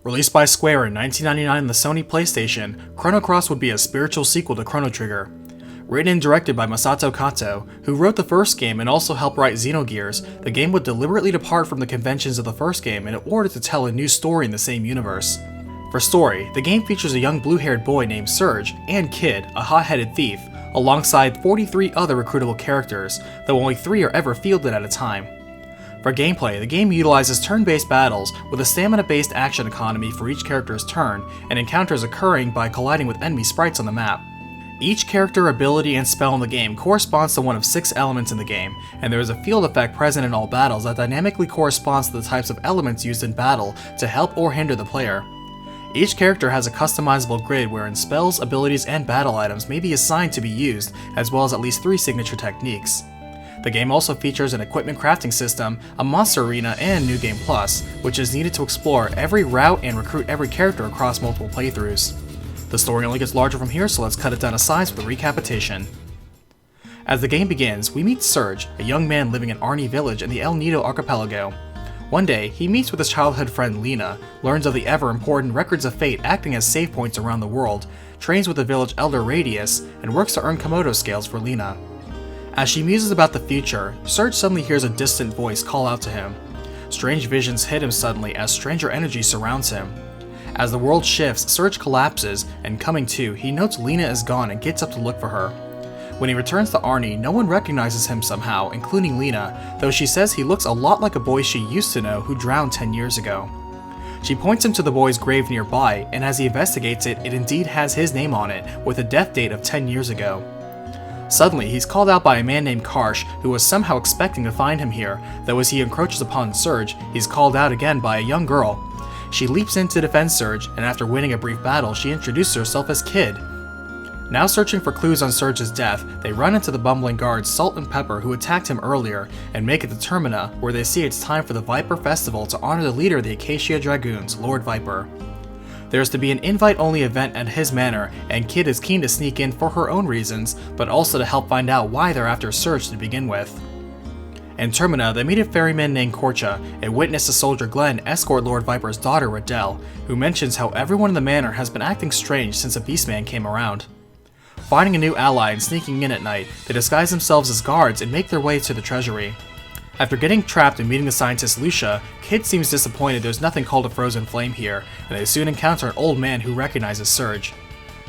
Released by Square in 1999 on the Sony PlayStation, Chrono Cross would be a spiritual sequel to Chrono Trigger. Written and directed by Masato Kato, who wrote the first game and also helped write Xenogears, the game would deliberately depart from the conventions of the first game in order to tell a new story in the same universe. For story, the game features a young blue-haired boy named Surge and Kid, a hot-headed thief, alongside 43 other recruitable characters, though only 3 are ever fielded at a time. For gameplay, the game utilizes turn-based battles with a stamina-based action economy for each character's turn, and encounters occurring by colliding with enemy sprites on the map. Each character, ability, and spell in the game corresponds to one of 6 elements in the game, and there is a field effect present in all battles that dynamically corresponds to the types of elements used in battle to help or hinder the player. Each character has a customizable grid wherein spells, abilities, and battle items may be assigned to be used, as well as at least 3 signature techniques. The game also features an equipment crafting system, a monster arena, and New Game Plus, which is needed to explore every route and recruit every character across multiple playthroughs. The story only gets larger from here, so let's cut it down to size with a RECAPitation. As the game begins, we meet Surge, a young man living in Arni Village in the El Nido archipelago. One day, he meets with his childhood friend Lena, learns of the ever-important Records of Fate acting as save points around the world, trains with the village elder Radius, and works to earn Komodo scales for Lena. As she muses about the future, Surge suddenly hears a distant voice call out to him. Strange visions hit him suddenly as stranger energy surrounds him. As the world shifts, Surge collapses, and coming to, he notes Lena is gone and gets up to look for her. When he returns to Arni, no one recognizes him somehow, including Lena, though she says he looks a lot like a boy she used to know who drowned 10 years ago. She points him to the boy's grave nearby, and as he investigates it, it indeed has his name on it, with a death date of 10 years ago. Suddenly, he's called out by a man named Karsh, who was somehow expecting to find him here, though as he encroaches upon Surge, he's called out again by a young girl. She leaps in to defend Surge, and after winning a brief battle, she introduces herself as Kid. Now searching for clues on Surge's death, they run into the bumbling guards Salt and Pepper who attacked him earlier, and make it to Termina, where they see it's time for the Viper Festival to honor the leader of the Acacia Dragoons, Lord Viper. There is to be an invite-only event at his manor, and Kid is keen to sneak in for her own reasons, but also to help find out why they're after Surge to begin with. In Termina, they meet a ferryman named Korcha, and witness the soldier Glenn escort Lord Viper's daughter Riddell, who mentions how everyone in the manor has been acting strange since a Beastman came around. Finding a new ally and sneaking in at night, they disguise themselves as guards and make their way to the treasury. After getting trapped and meeting the scientist Lucia, Kid seems disappointed there's nothing called a frozen flame here, and they soon encounter an old man who recognizes Surge.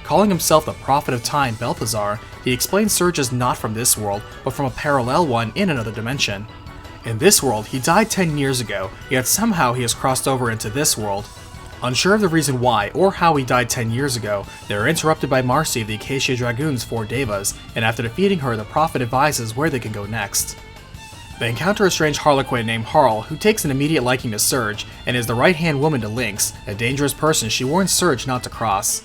Calling himself the Prophet of Time, Balthazar, he explains Surge is not from this world, but from a parallel one in another dimension. In this world, he died 10 years ago, yet somehow he has crossed over into this world. Unsure of the reason why or how he died 10 years ago, they are interrupted by Marcy of the Acacia Dragoons' 4 Devas, and after defeating her, the Prophet advises where they can go next. They encounter a strange harlequin named Harl, who takes an immediate liking to Surge, and is the right-hand woman to Lynx, a dangerous person she warns Surge not to cross.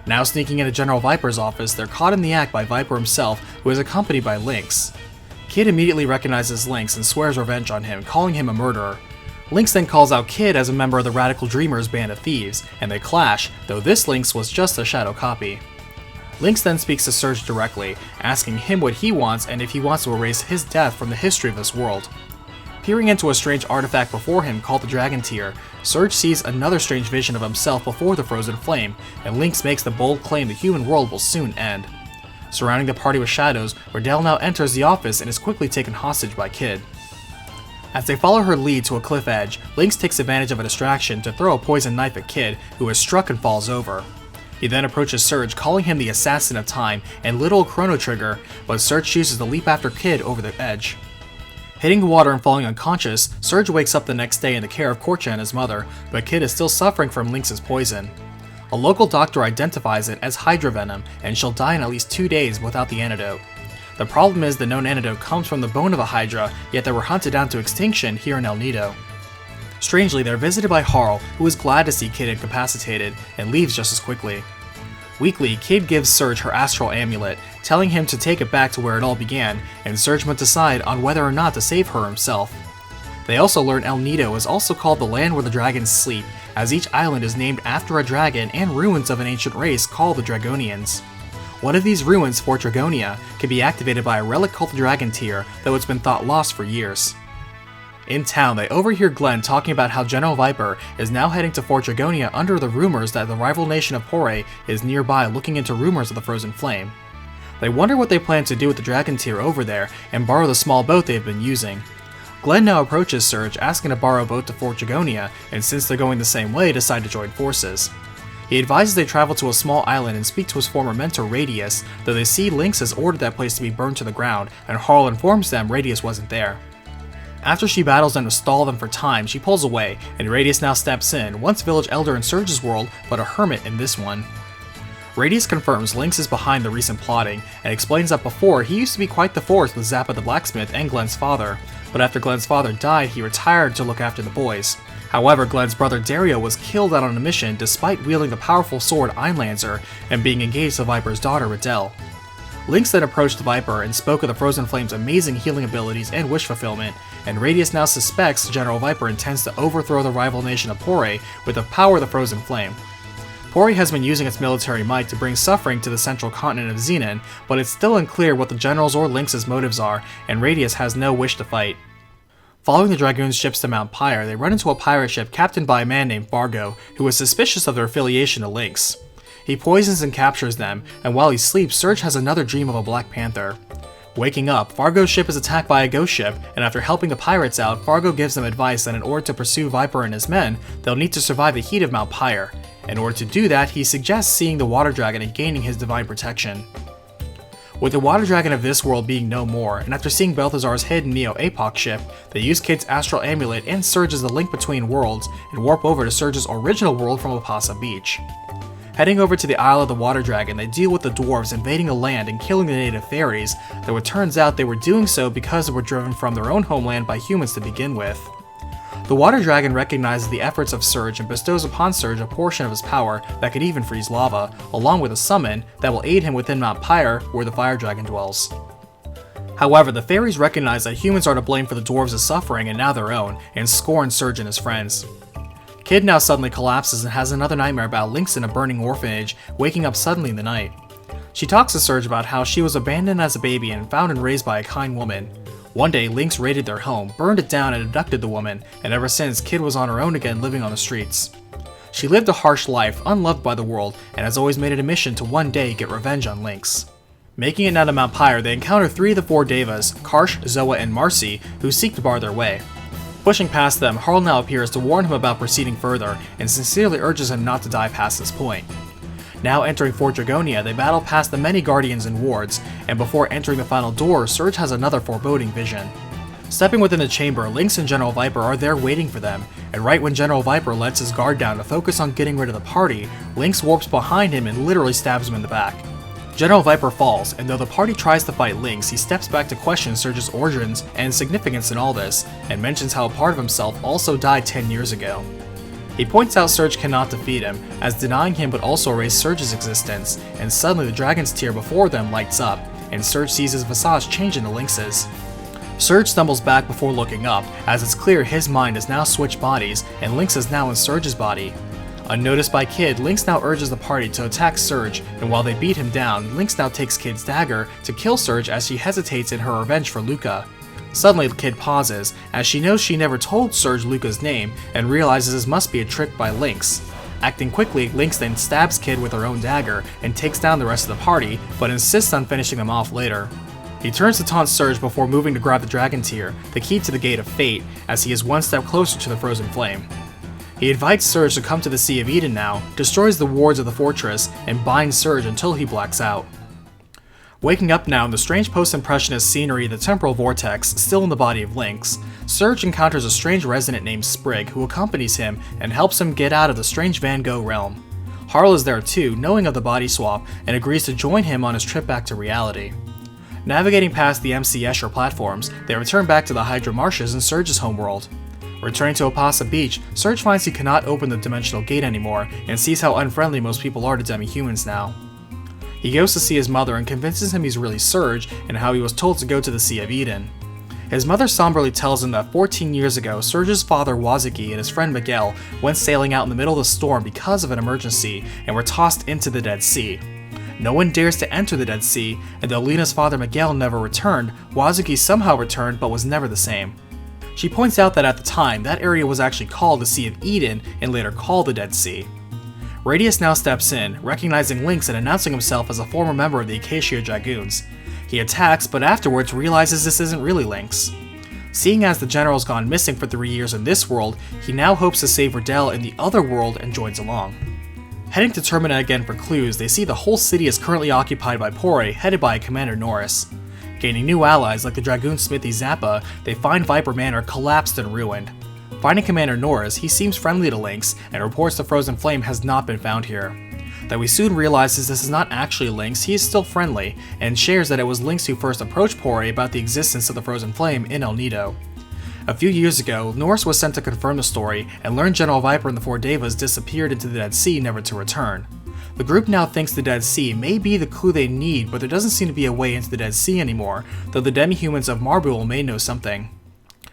Now sneaking into General Viper's office, they're caught in the act by Viper himself, who is accompanied by Lynx. Kid immediately recognizes Lynx and swears revenge on him, calling him a murderer. Lynx then calls out Kid as a member of the Radical Dreamers band of thieves, and they clash, though this Lynx was just a shadow copy. Lynx then speaks to Surge directly, asking him what he wants and if he wants to erase his death from the history of this world. Peering into a strange artifact before him called the Dragon Tear, Surge sees another strange vision of himself before the frozen flame, and Lynx makes the bold claim the human world will soon end. Surrounding the party with shadows, Riddell now enters the office and is quickly taken hostage by Kid. As they follow her lead to a cliff edge, Lynx takes advantage of a distraction to throw a poison knife at Kid, who is struck and falls over. He then approaches Surge, calling him the Assassin of Time and Little Chrono Trigger, but Surge chooses to leap after Kid over the edge. Hitting the water and falling unconscious, Surge wakes up the next day in the care of Korcha and his mother, but Kid is still suffering from Lynx's poison. A local doctor identifies it as Hydra Venom, and she'll die in at least 2 days without the antidote. The problem is the known antidote comes from the bone of a Hydra, yet they were hunted down to extinction here in El Nido. Strangely, they're visited by Harl, who is glad to see Kid incapacitated, and leaves just as quickly. Weakly, Kid gives Surge her astral amulet, telling him to take it back to where it all began, and Surge must decide on whether or not to save her himself. They also learn El Nido is also called the land where the dragons sleep, as each island is named after a dragon and ruins of an ancient race called the Dragonians. One of these ruins, Fort Dragonia, can be activated by a relic called the Dragon Tear, though it's been thought lost for years. In town, they overhear Glenn talking about how General Viper is now heading to Fort Dragonia under the rumors that the rival nation of Pyre is nearby looking into rumors of the Frozen Flame. They wonder what they plan to do with the dragon tier over there and borrow the small boat they've been using. Glenn now approaches Surge asking to borrow a boat to Fort Dragonia, and since they're going the same way, decide to join forces. He advises they travel to a small island and speak to his former mentor Radius, though they see Lynx has ordered that place to be burned to the ground, and Harl informs them Radius wasn't there. After she battles them to stall them for time, she pulls away, and Radius now steps in, once village elder in Surge's world, but a hermit in this one. Radius confirms Lynx is behind the recent plotting, and explains that before he used to be quite the force with Zappa the blacksmith and Glenn's father, but after Glenn's father died he retired to look after the boys. However, Glenn's brother Dario was killed out on a mission despite wielding the powerful sword Einlanzer and being engaged to Viper's daughter Riddell. Lynx then approached the Viper and spoke of the Frozen Flame's amazing healing abilities and wish fulfillment, and Radius now suspects General Viper intends to overthrow the rival nation of Pyre with the power of the Frozen Flame. Pyre has been using its military might to bring suffering to the central continent of Xenon, but it's still unclear what the general's or Lynx's motives are, and Radius has no wish to fight. Following the Dragoon's ships to Mount Pyre, they run into a pirate ship captained by a man named Fargo, who is suspicious of their affiliation to Lynx. He poisons and captures them, and while he sleeps, Surge has another dream of a Black Panther. Waking up, Fargo's ship is attacked by a ghost ship, and after helping the pirates out, Fargo gives them advice that in order to pursue Viper and his men, they'll need to survive the heat of Mount Pyre. In order to do that, he suggests seeing the water dragon and gaining his divine protection. With the water dragon of this world being no more, and after seeing Balthazar's hidden Neo-Apoc ship, they use Kid's astral amulet and Surge as the link between worlds, and warp over to Surge's original world from Opasa Beach. Heading over to the Isle of the Water Dragon, they deal with the dwarves invading the land and killing the native fairies, though it turns out they were doing so because they were driven from their own homeland by humans to begin with. The Water Dragon recognizes the efforts of Surge and bestows upon Surge a portion of his power that could even freeze lava, along with a summon that will aid him within Mount Pyre, where the Fire Dragon dwells. However, the fairies recognize that humans are to blame for the dwarves' suffering and now their own, and scorn Surge and his friends. Kid now suddenly collapses and has another nightmare about Lynx in a burning orphanage, waking up suddenly in the night. She talks to Surge about how she was abandoned as a baby and found and raised by a kind woman. One day, Lynx raided their home, burned it down and abducted the woman, and ever since, Kid was on her own again living on the streets. She lived a harsh life, unloved by the world, and has always made it a mission to one day get revenge on Lynx. Making it now to Mount Pyre, they encounter 3 of the 4 Devas, Karsh, Zoa, and Marcy, who seek to bar their way. Pushing past them, Harl now appears to warn him about proceeding further, and sincerely urges him not to die past this point. Now entering Fort Dragonia, they battle past the many guardians and wards, and before entering the final door, Surge has another foreboding vision. Stepping within the chamber, Lynx and General Viper are there waiting for them, and right when General Viper lets his guard down to focus on getting rid of the party, Lynx warps behind him and literally stabs him in the back. General Viper falls, and though the party tries to fight Lynx, he steps back to question Surge's origins and significance in all this, and mentions how a part of himself also died 10 years ago. He points out Surge cannot defeat him, as denying him would also erase Surge's existence, and suddenly the dragon's tier before them lights up, and Surge sees his visage change into Lynx's. Surge stumbles back before looking up, as it's clear his mind has now switched bodies, and Lynx is now in Surge's body. Unnoticed by Kid, Lynx now urges the party to attack Surge, and while they beat him down, Lynx now takes Kid's dagger to kill Surge as she hesitates in her revenge for Luca. Suddenly, the Kid pauses, as she knows she never told Surge Luca's name, and realizes this must be a trick by Lynx. Acting quickly, Lynx then stabs Kid with her own dagger, and takes down the rest of the party, but insists on finishing them off later. He turns to taunt Surge before moving to grab the Dragon Tier, the key to the Gate of Fate, as he is one step closer to the Frozen Flame. He invites Surge to come to the Sea of Eden now, destroys the wards of the fortress, and binds Surge until he blacks out. Waking up now in the strange post-impressionist scenery of the Temporal Vortex, still in the body of Lynx, Surge encounters a strange resident named Sprig who accompanies him and helps him get out of the strange Van Gogh realm. Harl is there too, knowing of the body swap, and agrees to join him on his trip back to reality. Navigating past the MC Escher platforms, they return back to the Hydra Marshes in Surge's homeworld. Returning to Opasa Beach, Surge finds he cannot open the dimensional gate anymore, and sees how unfriendly most people are to demi-humans now. He goes to see his mother and convinces him he's really Surge, and how he was told to go to the Sea of Eden. His mother somberly tells him that 14 years ago, Surge's father Wazuki and his friend Miguel went sailing out in the middle of the storm because of an emergency, and were tossed into the Dead Sea. No one dares to enter the Dead Sea, and though Lena's father Miguel never returned, Wazuki somehow returned but was never the same. She points out that at the time, that area was actually called the Sea of Eden and later called the Dead Sea. Radius now steps in, recognizing Lynx and announcing himself as a former member of the Acacia Dragoons. He attacks, but afterwards realizes this isn't really Lynx. Seeing as the general's gone missing for 3 years in this world, he now hopes to save Riddell in the other world and joins along. Heading to Termina again for clues, they see the whole city is currently occupied by Pyre, headed by Commander Norris. Gaining new allies like the Dragoon Smithy Zappa, they find Viper Manor collapsed and ruined. Finding Commander Norris, he seems friendly to Lynx and reports the Frozen Flame has not been found here. Though he soon realizes this is not actually Lynx, he is still friendly, and shares that it was Lynx who first approached Pyre about the existence of the Frozen Flame in El Nido. A few years ago, Norris was sent to confirm the story and learned General Viper and the Four Devas disappeared into the Dead Sea never to return. The group now thinks the Dead Sea may be the clue they need, but there doesn't seem to be a way into the Dead Sea anymore, though the demi-humans of Marbul may know something.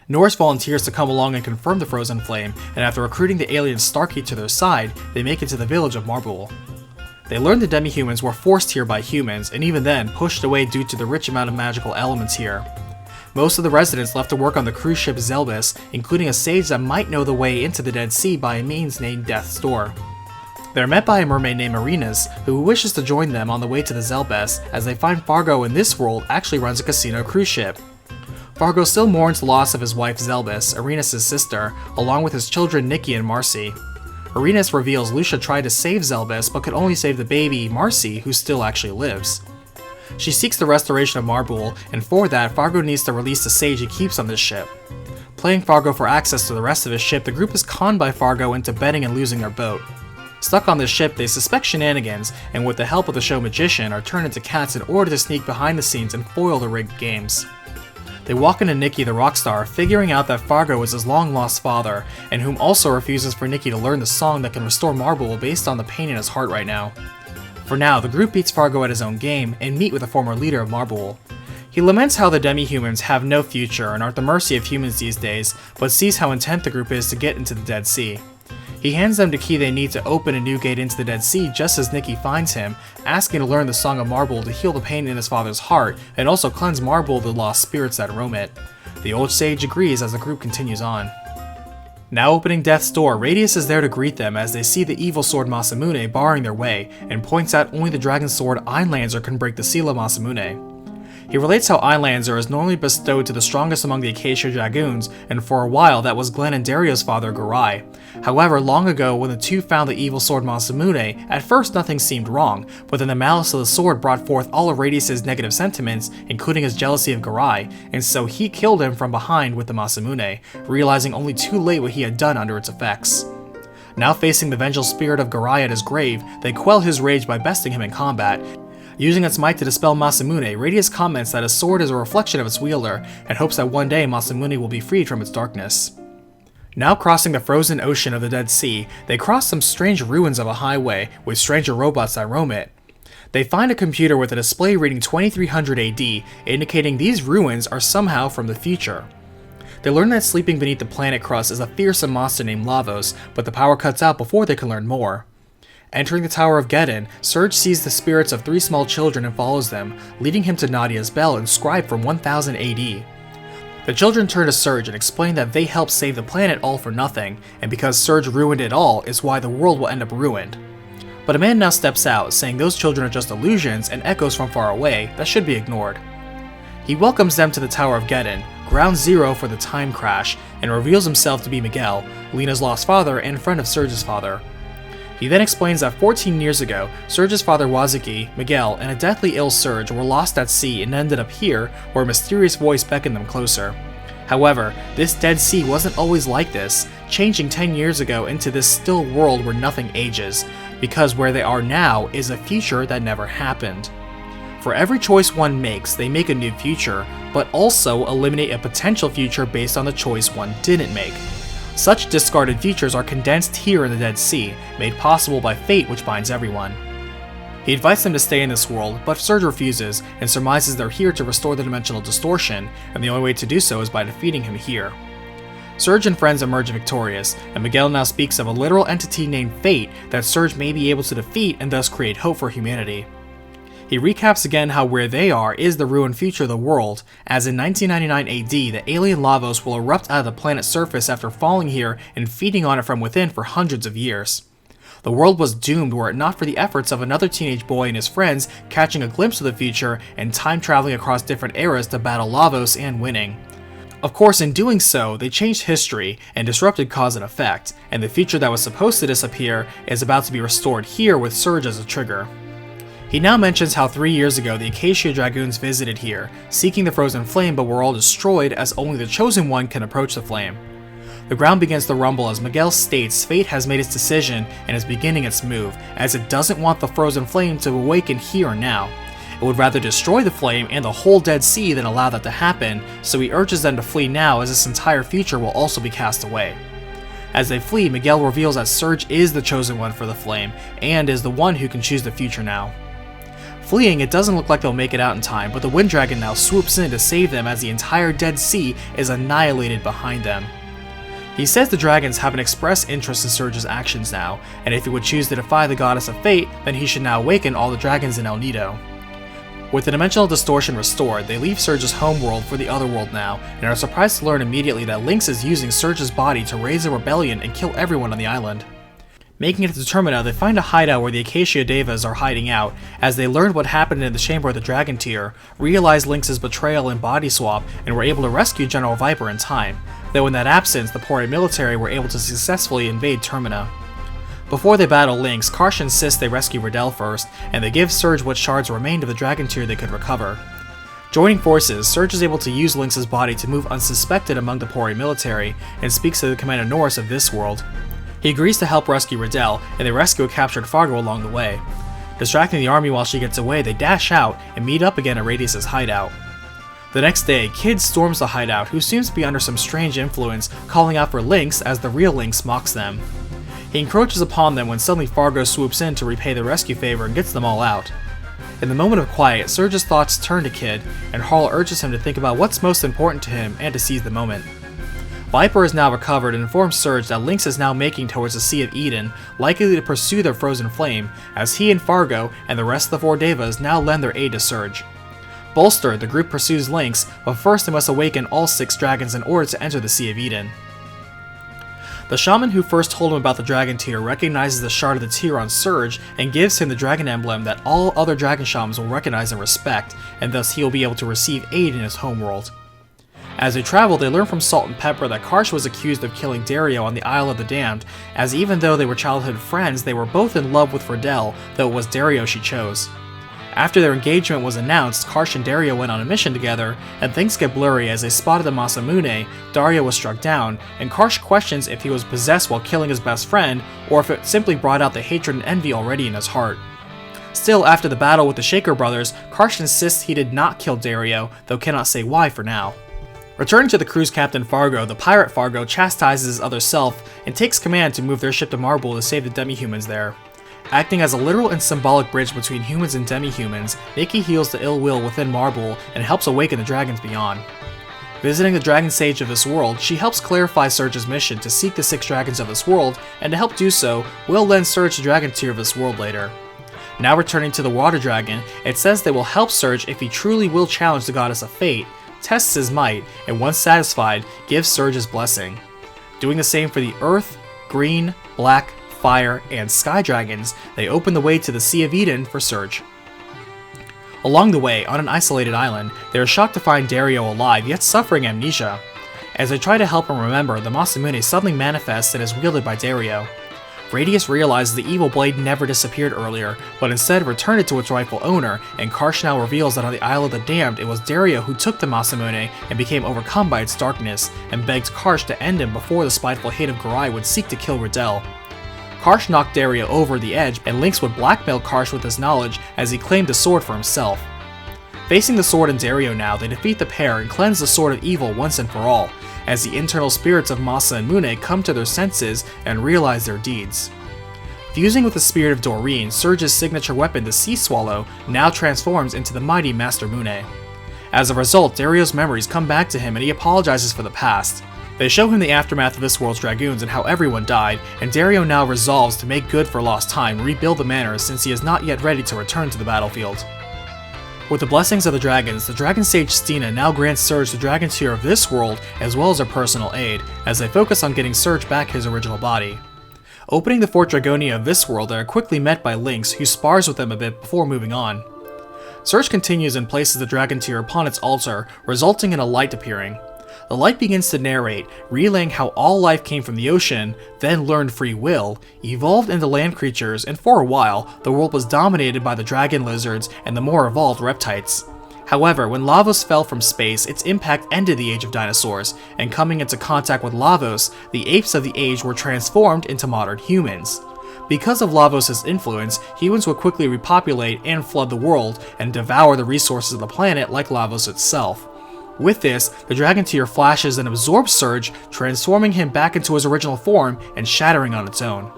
Norris volunteers to come along and confirm the Frozen Flame, and after recruiting the alien Starkey to their side, they make it to the village of Marbul. They learn the demi-humans were forced here by humans, and even then pushed away due to the rich amount of magical elements here. Most of the residents left to work on the cruise ship Zelbus, including a sage that might know the way into the Dead Sea by a means named Death's Door. They're met by a mermaid named Arenas, who wishes to join them on the way to the Zelbus, as they find Fargo in this world actually runs a casino cruise ship. Fargo still mourns the loss of his wife Zelbus, Arenas' sister, along with his children Nikki and Marcy. Arenas reveals Lucia tried to save Zelbus but could only save the baby, Marcy, who still actually lives. She seeks the restoration of Marbul, and for that, Fargo needs to release the sage he keeps on this ship. Playing Fargo for access to the rest of his ship, the group is conned by Fargo into betting and losing their boat. Stuck on this ship, they suspect shenanigans, and with the help of the show magician, are turned into cats in order to sneak behind the scenes and foil the rigged games. They walk into Nikki the rockstar, figuring out that Fargo is his long-lost father, and whom also refuses for Nikki to learn the song that can restore Marbul based on the pain in his heart right now. For now, the group beats Fargo at his own game, and meet with the former leader of Marbul. He laments how the demi-humans have no future and are at the mercy of humans these days, but sees how intent the group is to get into the Dead Sea. He hands them the key they need to open a new gate into the Dead Sea just as Nikki finds him, asking to learn the Song of Marbul to heal the pain in his father's heart, and also cleanse Marbul of the lost spirits that roam it. The old sage agrees as the group continues on. Now opening Death's Door, Radius is there to greet them as they see the evil sword Masamune barring their way, and points out only the dragon sword Einlanzer can break the seal of Masamune. He relates how Einlanzer is normally bestowed to the strongest among the Acacia Dragoons, and for a while that was Glenn and Dario's father, Garai. However, long ago when the two found the evil sword Masamune, at first nothing seemed wrong, but then the malice of the sword brought forth all of Radius's negative sentiments, including his jealousy of Garai, and so he killed him from behind with the Masamune, realizing only too late what he had done under its effects. Now facing the vengeful spirit of Garai at his grave, they quell his rage by besting him in combat. Using its might to dispel Masamune, Radius comments that his sword is a reflection of its wielder, and hopes that one day Masamune will be freed from its darkness. Now crossing the frozen ocean of the Dead Sea, they cross some strange ruins of a highway, with stranger robots that roam it. They find a computer with a display reading 2300 AD, indicating these ruins are somehow from the future. They learn that sleeping beneath the planet crust is a fearsome monster named Lavos, but the power cuts out before they can learn more. Entering the Tower of Geddon, Surge sees the spirits of 3 small children and follows them, leading him to Nadia's bell inscribed from 1000 AD. The children turn to Surge and explain that they helped save the planet all for nothing, and because Surge ruined it all is why the world will end up ruined. But a man now steps out, saying those children are just illusions and echoes from far away that should be ignored. He welcomes them to the Tower of Geddon, ground zero for the time crash, and reveals himself to be Miguel, Lena's lost father and friend of Surge's father. He then explains that 14 years ago, Surge's father Wazuki, Miguel, and a deathly ill Surge were lost at sea and ended up here, where a mysterious voice beckoned them closer. However, this Dead Sea wasn't always like this, changing 10 years ago into this still world where nothing ages, because where they are now is a future that never happened. For every choice one makes, they make a new future, but also eliminate a potential future based on the choice one didn't make. Such discarded futures are condensed here in the Dead Sea, made possible by fate which binds everyone. He invites them to stay in this world, but Surge refuses, and surmises they're here to restore the dimensional distortion, and the only way to do so is by defeating him here. Surge and friends emerge victorious, and Miguel now speaks of a literal entity named Fate that Surge may be able to defeat and thus create hope for humanity. He He recaps again how where they are is the ruined future of the world, as in 1999 AD the alien lavos will erupt out of the planet's surface after falling here and feeding on it from within for hundreds of years. The world was doomed were it not for the efforts of another teenage boy and his friends catching a glimpse of the future and time traveling across different eras to battle lavos and winning. Of course, in doing so, they changed history and disrupted cause and effect, and the future that was supposed to disappear is about to be restored here with Surge as a trigger. He now mentions how 3 years ago the Acacia Dragoons visited here, seeking the frozen flame, but were all destroyed as only the Chosen One can approach the flame. The ground begins to rumble as Miguel states fate has made its decision and is beginning its move, as it doesn't want the frozen flame to awaken here and now. It would rather destroy the flame and the whole Dead Sea than allow that to happen, so he urges them to flee now as this entire future will also be cast away. As they flee, Miguel reveals that Surge is the Chosen One for the flame, and is the one who can choose the future now. Fleeing, it doesn't look like they'll make it out in time, but the Wind Dragon now swoops in to save them as the entire Dead Sea is annihilated behind them. He says the dragons have an express interest in Surge's actions now, and if he would choose to defy the goddess of fate, then he should now awaken all the dragons in El Nido. With the dimensional distortion restored, they leave Surge's homeworld for the Otherworld now, and are surprised to learn immediately that Lynx is using Surge's body to raise a rebellion and kill everyone on the island. Making it to Termina, they find a hideout where the Acacia Devas are hiding out, as they learned what happened in the Chamber of the Dragon Tier, realized Lynx's betrayal and body swap, and were able to rescue General Viper in time, though in that absence, the Pyre military were able to successfully invade Termina. Before they battle Lynx, Karsh insists they rescue Riddell first, and they give Surge what shards remained of the Dragon Tier they could recover. Joining forces, Surge is able to use Lynx's body to move unsuspected among the Pyre military, and speaks to the Commander Norris of this world. He agrees to help rescue Riddell, and they rescue a captured Fargo along the way. Distracting the army while she gets away, they dash out and meet up again at Radius's hideout. The next day, Kid storms the hideout, who seems to be under some strange influence, calling out for Lynx as the real Lynx mocks them. He encroaches upon them when suddenly Fargo swoops in to repay the rescue favor and gets them all out. In the moment of quiet, Surge's thoughts turn to Kid, and Harl urges him to think about what's most important to him and to seize the moment. Viper is now recovered and informs Surge that Lynx is now making towards the Sea of Eden, likely to pursue their frozen flame, as he and Fargo and the rest of the 4 Devas now lend their aid to Surge. Bolstered, the group pursues Lynx, but first they must awaken all 6 dragons in order to enter the Sea of Eden. The shaman who first told him about the Dragon Tier recognizes the shard of the tier on Surge and gives him the dragon emblem that all other dragon shamans will recognize and respect, and thus he will be able to receive aid in his homeworld. As they travel, they learn from Salt and Pepper that Karsh was accused of killing Dario on the Isle of the Damned, as even though they were childhood friends, they were both in love with Riddell, though it was Dario she chose. After their engagement was announced, Karsh and Dario went on a mission together, and things get blurry as they spotted the Masamune. Dario was struck down, and Karsh questions if he was possessed while killing his best friend, or if it simply brought out the hatred and envy already in his heart. Still, after the battle with the Shaker brothers, Karsh insists he did not kill Dario, though cannot say why for now. Returning to the cruise captain Fargo, the pirate Fargo chastises his other self and takes command to move their ship to Marble to save the demi-humans there. Acting as a literal and symbolic bridge between humans and demi-humans, Nikki heals the ill will within Marble and helps awaken the dragons beyond. Visiting the Dragon Sage of this world, she helps clarify Surge's mission to seek the 6 dragons of this world, and to help do so, will lend Surge the Dragon Tier of this world later. Now returning to the Water Dragon, it says they will help Surge if he truly will challenge the Goddess of Fate, tests his might, and once satisfied, gives Surge his blessing. Doing the same for the Earth, Green, Black, Fire, and Sky Dragons, they open the way to the Sea of Eden for Surge. Along the way, on an isolated island, they are shocked to find Dario alive, yet suffering amnesia. As they try to help him remember, the Masamune suddenly manifests and is wielded by Dario. Radius realizes the evil blade never disappeared earlier, but instead returned it to its rightful owner, and Karsh now reveals that on the Isle of the Damned it was Dario who took the Masamune and became overcome by its darkness, and begged Karsh to end him before the spiteful hate of Garai would seek to kill Riddell. Karsh knocked Dario over the edge, and Lynx would blackmail Karsh with his knowledge as he claimed the sword for himself. Facing the sword and Dario now, they defeat the pair and cleanse the sword of evil once and for all, as the internal spirits of Masa and Mune come to their senses and realize their deeds. Fusing with the spirit of Doreen, Surge's signature weapon, the Sea Swallow, now transforms into the mighty Master Mune. As a result, Dario's memories come back to him and he apologizes for the past. They show him the aftermath of this world's dragoons and how everyone died, and Dario now resolves to make good for lost time and rebuild the manor since he is not yet ready to return to the battlefield. With the blessings of the dragons, the Dragon Sage Stina now grants Surge the Dragon Tier of this world as well as her personal aid, as they focus on getting Surge back his original body. Opening the Fort Dragonia of this world, they are quickly met by Lynx, who spars with them a bit before moving on. Surge continues and places the Dragon Tier upon its altar, resulting in a light appearing. The light begins to narrate, relaying how all life came from the ocean, then learned free will, evolved into land creatures, and for a while, the world was dominated by the dragon lizards and the more evolved reptites. However, when Lavos fell from space, its impact ended the age of dinosaurs, and coming into contact with Lavos, the apes of the age were transformed into modern humans. Because of Lavos' influence, humans would quickly repopulate and flood the world, and devour the resources of the planet like Lavos itself. With this, the Dragon Tier flashes and absorbs Surge, transforming him back into his original form and shattering on its own.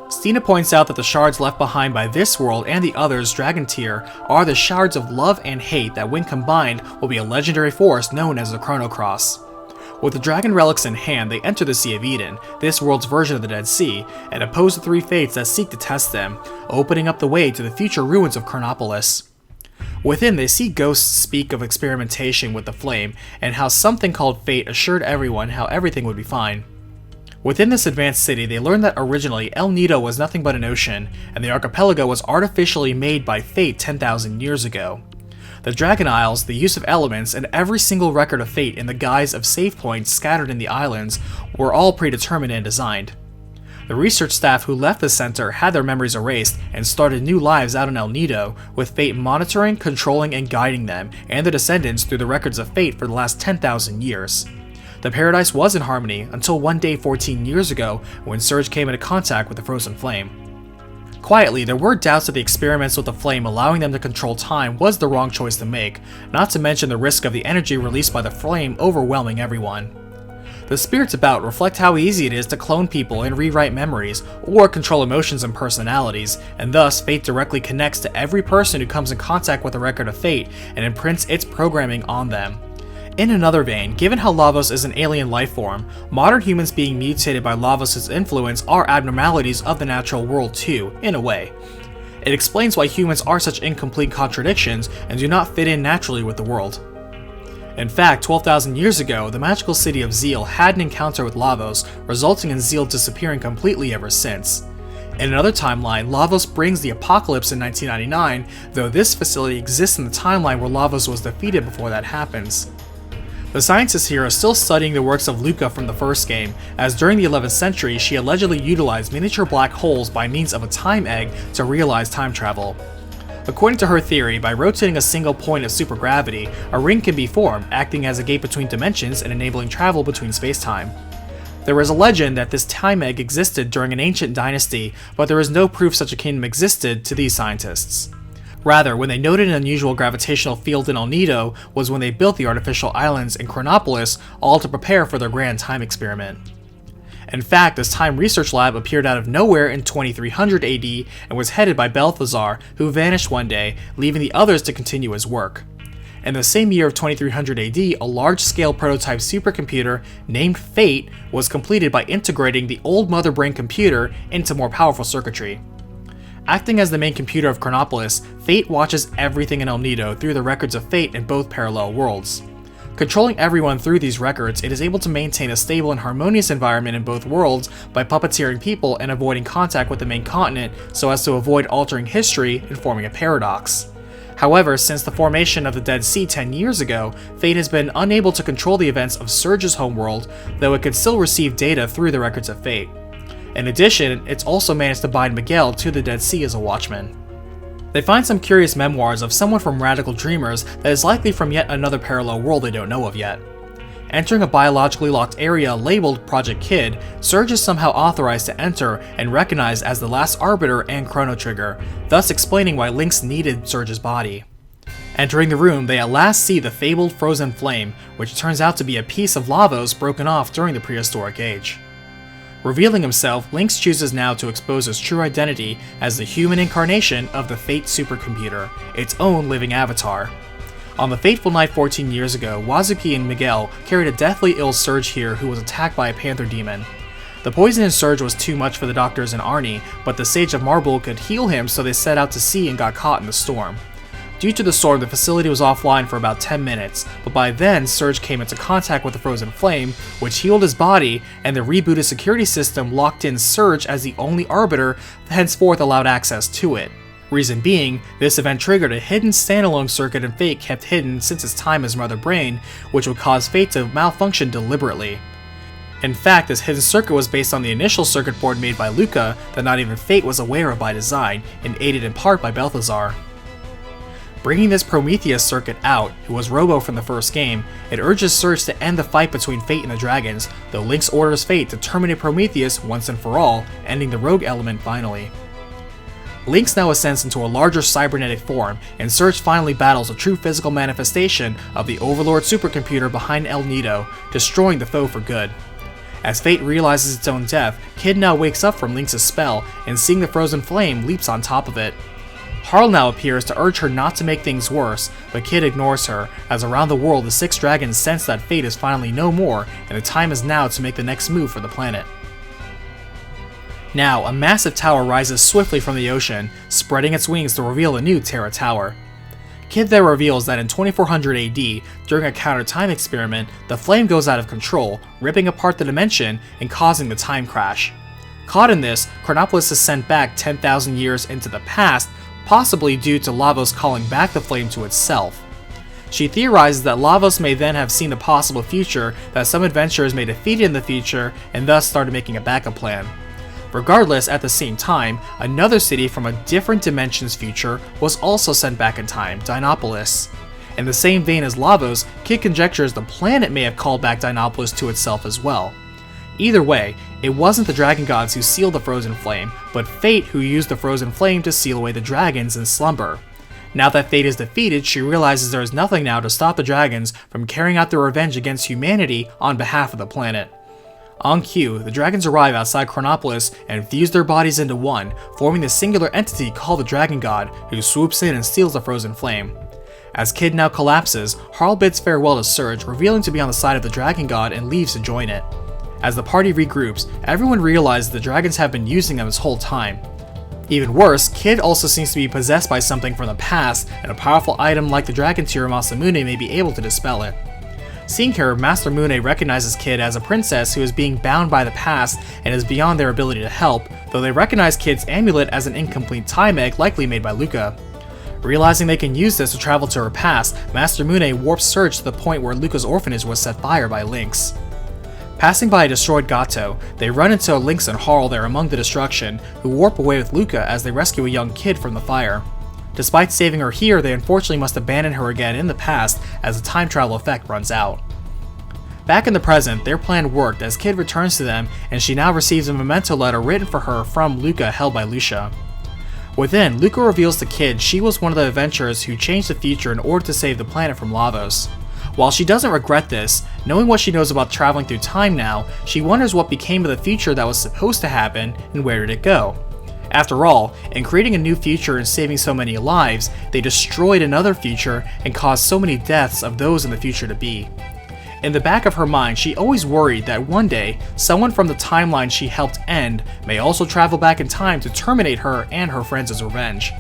Stina points out that the shards left behind by this world and the others Dragon Tier are the shards of love and hate that when combined will be a legendary force known as the Chrono Cross. With the dragon relics in hand, they enter the Sea of Eden, this world's version of the Dead Sea, and oppose the three fates that seek to test them, opening up the way to the future ruins of Chronopolis. Within, they see ghosts speak of experimentation with the flame, and how something called fate assured everyone how everything would be fine. Within this advanced city, they learn that originally El Nido was nothing but an ocean, and the archipelago was artificially made by fate 10,000 years ago. The Dragon Isles, the use of elements, and every single record of fate in the guise of save points scattered in the islands were all predetermined and designed. The research staff who left the center had their memories erased and started new lives out in El Nido, with fate monitoring, controlling, and guiding them and their descendants through the records of fate for the last 10,000 years. The paradise was in harmony until one day 14 years ago when Surge came into contact with the frozen flame. Quietly, there were doubts that the experiments with the flame allowing them to control time was the wrong choice to make, not to mention the risk of the energy released by the flame overwhelming everyone. The spirits about reflect how easy it is to clone people and rewrite memories, or control emotions and personalities, and thus fate directly connects to every person who comes in contact with a record of fate and imprints its programming on them. In another vein, given how Lavos is an alien life form, modern humans being mutated by Lavos' influence are abnormalities of the natural world too, in a way. It explains why humans are such incomplete contradictions and do not fit in naturally with the world. In fact, 12,000 years ago, the magical city of Zeal had an encounter with Lavos, resulting in Zeal disappearing completely ever since. In another timeline, Lavos brings the apocalypse in 1999, though this facility exists in the timeline where Lavos was defeated before that happens. The scientists here are still studying the works of Luca from the first game, as during the 11th century she allegedly utilized miniature black holes by means of a time egg to realize time travel. According to her theory, by rotating a single point of supergravity, a ring can be formed, acting as a gate between dimensions and enabling travel between space-time. There is a legend that this time egg existed during an ancient dynasty, but there is no proof such a kingdom existed to these scientists. Rather, when they noted an unusual gravitational field in El Nido was when they built the artificial islands in Chronopolis, all to prepare for their grand time experiment. In fact, this time research lab appeared out of nowhere in 2300 AD and was headed by Balthazar, who vanished one day, leaving the others to continue his work. In the same year of 2300 AD, a large-scale prototype supercomputer named Fate was completed by integrating the old mother brain computer into more powerful circuitry. Acting as the main computer of Chronopolis, Fate watches everything in El Nido through the records of Fate in both parallel worlds. Controlling everyone through these records, it is able to maintain a stable and harmonious environment in both worlds by puppeteering people and avoiding contact with the main continent so as to avoid altering history and forming a paradox. However, since the formation of the Dead Sea 10 years ago, Fate has been unable to control the events of Surge's homeworld, though it could still receive data through the records of Fate. In addition, it's also managed to bind Miguel to the Dead Sea as a watchman. They find some curious memoirs of someone from Radical Dreamers that is likely from yet another parallel world they don't know of yet. Entering a biologically locked area labeled Project Kid, Surge is somehow authorized to enter and recognized as the last Arbiter and Chrono Trigger, thus explaining why Lynx needed Surge's body. Entering the room, they at last see the fabled frozen flame, which turns out to be a piece of Lavos broken off during the prehistoric age. Revealing himself, Lynx chooses now to expose his true identity as the human incarnation of the Fate supercomputer, its own living avatar. On the fateful night 14 years ago, Wazuki and Miguel carried a deathly ill Surge here who was attacked by a panther demon. The poison in Surge was too much for the doctors and Arnie, but the Sage of Marble could heal him, so they set out to sea and got caught in the storm. Due to the storm, the facility was offline for about 10 minutes, but by then, Surge came into contact with the frozen flame, which healed his body, and the rebooted security system locked in Surge as the only arbiter that henceforth allowed access to it. Reason being, this event triggered a hidden standalone circuit in Fate kept hidden since its time as Mother Brain, which would cause Fate to malfunction deliberately. In fact, this hidden circuit was based on the initial circuit board made by Luca that not even Fate was aware of by design, and aided in part by Balthazar. Bringing this Prometheus circuit out, who was Robo from the first game, it urges Surge to end the fight between Fate and the dragons, though Lynx orders Fate to terminate Prometheus once and for all, ending the rogue element finally. Lynx now ascends into a larger cybernetic form, and Surge finally battles a true physical manifestation of the Overlord supercomputer behind El Nido, destroying the foe for good. As Fate realizes its own death, Kid now wakes up from Lynx's spell, and seeing the frozen flame, leaps on top of it. Harl now appears to urge her not to make things worse, but Kid ignores her, as around the world the 6 dragons sense that Fate is finally no more, and the time is now to make the next move for the planet. Now, a massive tower rises swiftly from the ocean, spreading its wings to reveal a new Terra Tower. Kid there reveals that in 2400 AD, during a counter-time experiment, the flame goes out of control, ripping apart the dimension and causing the time crash. Caught in this, Chronopolis is sent back 10,000 years into the past, possibly due to Lavos calling back the flame to itself. She theorizes that Lavos may then have seen the possible future that some adventurers may defeat in the future and thus started making a backup plan. Regardless, at the same time, another city from a different dimension's future was also sent back in time, Dinopolis. In the same vein as Lavos, Kid conjectures the planet may have called back Dinopolis to itself as well. Either way, it wasn't the dragon gods who sealed the frozen flame, but Fate who used the frozen flame to seal away the dragons in slumber. Now that Fate is defeated, she realizes there is nothing now to stop the dragons from carrying out their revenge against humanity on behalf of the planet. On cue, the dragons arrive outside Chronopolis and fuse their bodies into one, forming the singular entity called the Dragon God, who swoops in and steals the frozen flame. As Kid now collapses, Harl bids farewell to Surge, revealing to be on the side of the Dragon God and leaves to join it. As the party regroups, everyone realizes the dragons have been using them this whole time. Even worse, Kid also seems to be possessed by something from the past, and a powerful item like the Dragon Tear Masamune may be able to dispel it. Seeing her, Master Mune recognizes Kid as a princess who is being bound by the past and is beyond their ability to help, though they recognize Kid's amulet as an incomplete time egg likely made by Luca. Realizing they can use this to travel to her past, Master Mune warps Surge to the point where Luca's orphanage was set fire by Lynx. Passing by a destroyed Gato, they run into Lynx and Harl there among the destruction, who warp away with Luca as they rescue a young Kid from the fire. Despite saving her here, they unfortunately must abandon her again in the past as the time travel effect runs out. Back in the present, their plan worked as Kid returns to them and she now receives a memento letter written for her from Luca held by Lucia. Within, Luca reveals to Kid she was one of the adventurers who changed the future in order to save the planet from Lavos. While she doesn't regret this, knowing what she knows about traveling through time now, she wonders what became of the future that was supposed to happen and where did it go. After all, in creating a new future and saving so many lives, they destroyed another future and caused so many deaths of those in the future to be. In the back of her mind, she always worried that one day, someone from the timeline she helped end may also travel back in time to terminate her and her friends' revenge.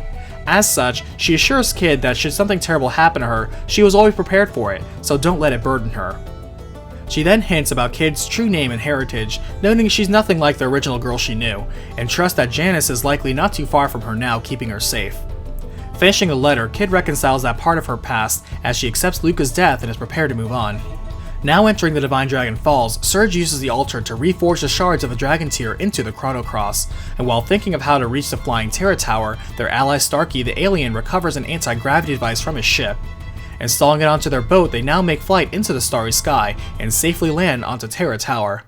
As such, she assures Kid that should something terrible happen to her, she was always prepared for it, so don't let it burden her. She then hints about Kid's true name and heritage, noting she's nothing like the original girl she knew, and trusts that Janice is likely not too far from her now, keeping her safe. Finishing the letter, Kid reconciles that part of her past as she accepts Luca's death and is prepared to move on. Now entering the Divine Dragon Falls, Surge uses the altar to reforge the shards of the Dragon Tear into the Chrono Cross, and while thinking of how to reach the flying Terra Tower, their ally Starkey the alien recovers an anti-gravity device from his ship. Installing it onto their boat, they now make flight into the starry sky and safely land onto Terra Tower.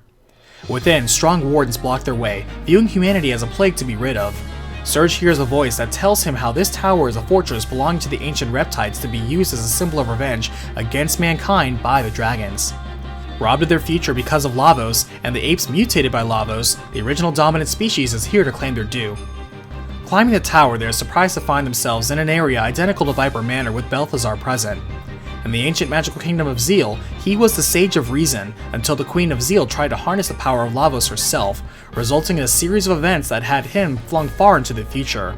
Within, strong wardens block their way, viewing humanity as a plague to be rid of. Surge hears a voice that tells him how this tower is a fortress belonging to the ancient reptiles to be used as a symbol of revenge against mankind by the dragons. Robbed of their future because of Lavos, and the apes mutated by Lavos, the original dominant species is here to claim their due. Climbing the tower, they are surprised to find themselves in an area identical to Viper Manor with Balthazar present. In the ancient magical kingdom of Zeal, he was the Sage of Reason, until the Queen of Zeal tried to harness the power of Lavos herself, resulting in a series of events that had him flung far into the future.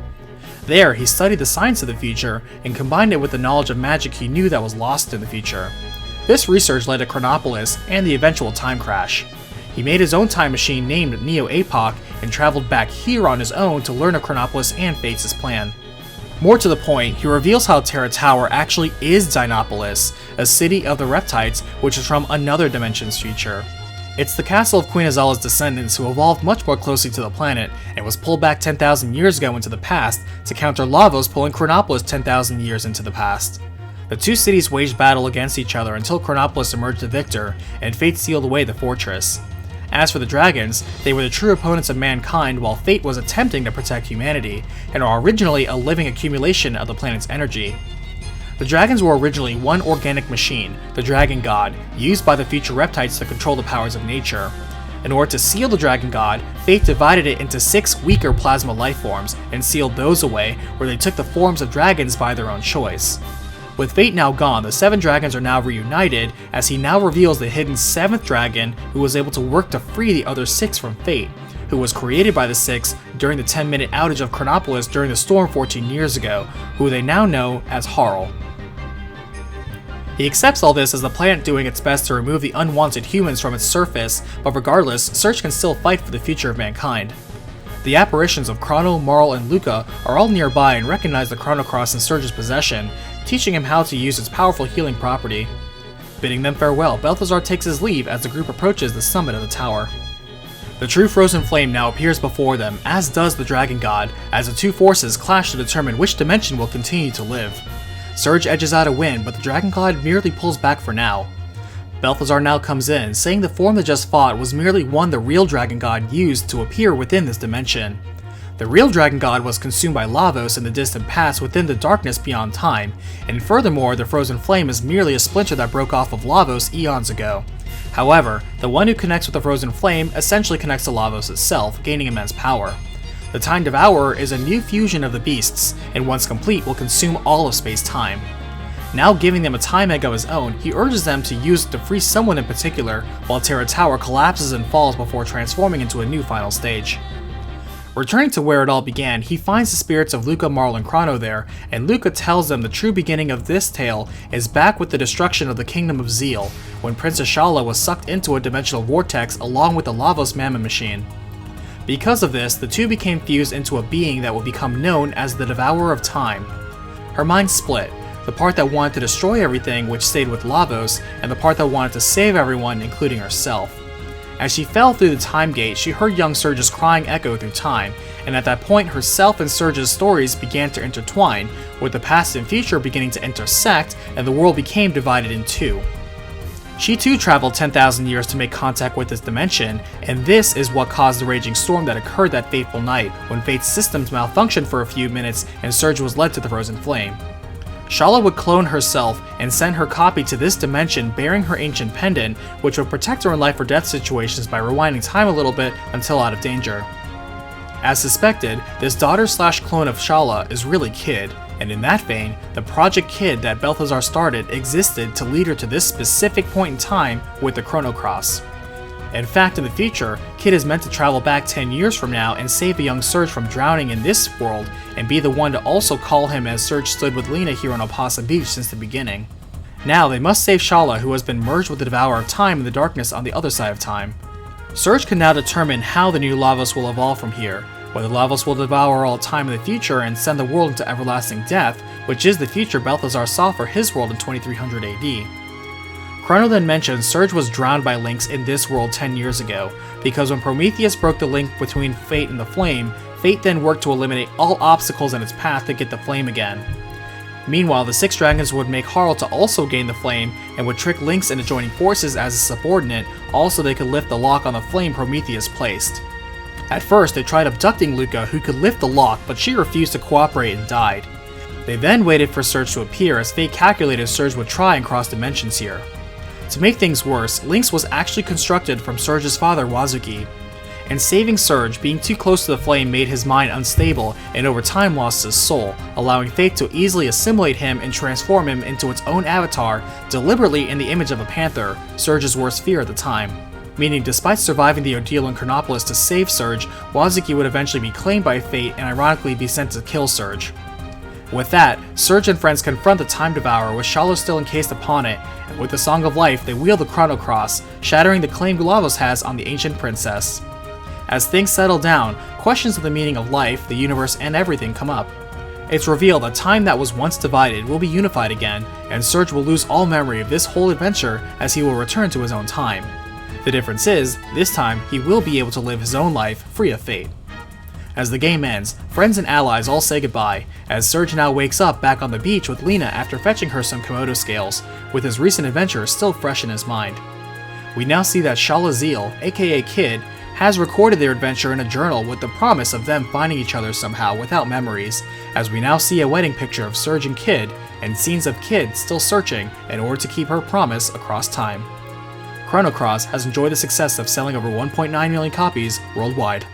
There, he studied the science of the future and combined it with the knowledge of magic he knew that was lost in the future. This research led to Chronopolis and the eventual time crash. He made his own time machine named Neo-Apoch and traveled back here on his own to learn of Chronopolis and Fates' plan. More to the point, he reveals how Terra Tower actually is Dinopolis, a city of the Reptites which is from another dimension's future. It's the castle of Queen Azala's descendants who evolved much more closely to the planet and was pulled back 10,000 years ago into the past to counter Lavos pulling Chronopolis 10,000 years into the past. The two cities waged battle against each other until Chronopolis emerged the victor and Fate sealed away the fortress. As for the dragons, they were the true opponents of mankind while Fate was attempting to protect humanity, and are originally a living accumulation of the planet's energy. The dragons were originally one organic machine, the Dragon God, used by the future Reptites to control the powers of nature. In order to seal the Dragon God, Fate divided it into 6 weaker plasma lifeforms and sealed those away, where they took the forms of dragons by their own choice. With Fate now gone, the 7 dragons are now reunited, as he now reveals the hidden 7th dragon who was able to work to free the other 6 from Fate, who was created by the 6 during the 10-minute outage of Chronopolis during the storm 14 years ago, who they now know as Harl. He accepts all this as the planet doing its best to remove the unwanted humans from its surface, but regardless, Surge can still fight for the future of mankind. The apparitions of Chrono, Marl, and Luca are all nearby and recognize the Chrono Cross in Surge's possession, teaching him how to use its powerful healing property. Bidding them farewell, Balthazar takes his leave as the group approaches the summit of the tower. The true Frozen Flame now appears before them, as does the Dragon God, as the two forces clash to determine which dimension will continue to live. Surge edges out a win, but the Dragon God merely pulls back for now. Balthazar now comes in, saying the form that just fought was merely one the real Dragon God used to appear within this dimension. The real Dragon God was consumed by Lavos in the distant past within the darkness beyond time, and furthermore the Frozen Flame is merely a splinter that broke off of Lavos eons ago. However, the one who connects with the Frozen Flame essentially connects to Lavos itself, gaining immense power. The Time Devourer is a new fusion of the beasts, and once complete will consume all of space-time. Now giving them a time egg of his own, he urges them to use it to free someone in particular, while Terra Tower collapses and falls before transforming into a new final stage. Returning to where it all began, he finds the spirits of Luca, Marl, and Chrono there, and Luca tells them the true beginning of this tale is back with the destruction of the Kingdom of Zeal, when Princess Shala was sucked into a dimensional vortex along with the Lavos Mammon Machine. Because of this, the two became fused into a being that would become known as the Devourer of Time. Her mind split, the part that wanted to destroy everything which stayed with Lavos, and the part that wanted to save everyone, including herself. As she fell through the time gate, she heard young Surge's crying echo through time, and at that point herself and Surge's stories began to intertwine, with the past and future beginning to intersect, and the world became divided in two. She too traveled 10,000 years to make contact with this dimension, and this is what caused the raging storm that occurred that fateful night, when Fate's systems malfunctioned for a few minutes and Surge was led to the Frozen Flame. Shala would clone herself and send her copy to this dimension bearing her ancient pendant, which would protect her in life or death situations by rewinding time a little bit until out of danger. As suspected, this daughter/clone of Shala is really Kid, and in that vein, the Project Kid that Balthazar started existed to lead her to this specific point in time with the Chrono Cross. In fact, in the future, Kid is meant to travel back 10 years from now and save a young Surge from drowning in this world, and be the one to also call him as Surge stood with Lena here on Opasa Beach since the beginning. Now, they must save Shala, who has been merged with the Devourer of Time in the darkness on the other side of time. Surge can now determine how the new Lavos will evolve from here, whether Lavos will devour all time in the future and send the world into everlasting death, which is the future Balthazar saw for his world in 2300 AD. Chrono then mentions Surge was drowned by Lynx in this world 10 years ago, because when Prometheus broke the link between Fate and the Flame, Fate then worked to eliminate all obstacles in its path to get the Flame again. Meanwhile, the 6 dragons would make Harl to also gain the Flame, and would trick Lynx into joining forces as a subordinate, also they could lift the lock on the Flame Prometheus placed. At first, they tried abducting Luca, who could lift the lock, but she refused to cooperate and died. They then waited for Surge to appear, as Fate calculated Surge would try and cross dimensions here. To make things worse, Lynx was actually constructed from Surge's father, Wazuki. And saving Surge, being too close to the Flame made his mind unstable and over time lost his soul, allowing Fate to easily assimilate him and transform him into its own avatar, deliberately in the image of a panther, Surge's worst fear at the time. meaning despite surviving the ordeal in Chronopolis to save Surge, Wazuki would eventually be claimed by fate and ironically be sent to kill Surge. With that, Surge and friends confront the Time Devourer with Shallow still encased upon it, and with the Song of Life they wield the Chrono Cross, shattering the claim Gulavos has on the ancient princess. As things settle down, questions of the meaning of life, the universe, and everything come up. It's revealed that time that was once divided will be unified again, and Surge will lose all memory of this whole adventure as he will return to his own time. The difference is, this time he will be able to live his own life free of fate. As the game ends, friends and allies all say goodbye, as Surge now wakes up back on the beach with Lena after fetching her some Komodo scales, with his recent adventure still fresh in his mind. We now see that Shalazeel, aka Kid, has recorded their adventure in a journal with the promise of them finding each other somehow without memories, as we now see a wedding picture of Surge and Kid, and scenes of Kid still searching in order to keep her promise across time. Chrono Cross has enjoyed the success of selling over 1.9 million copies worldwide.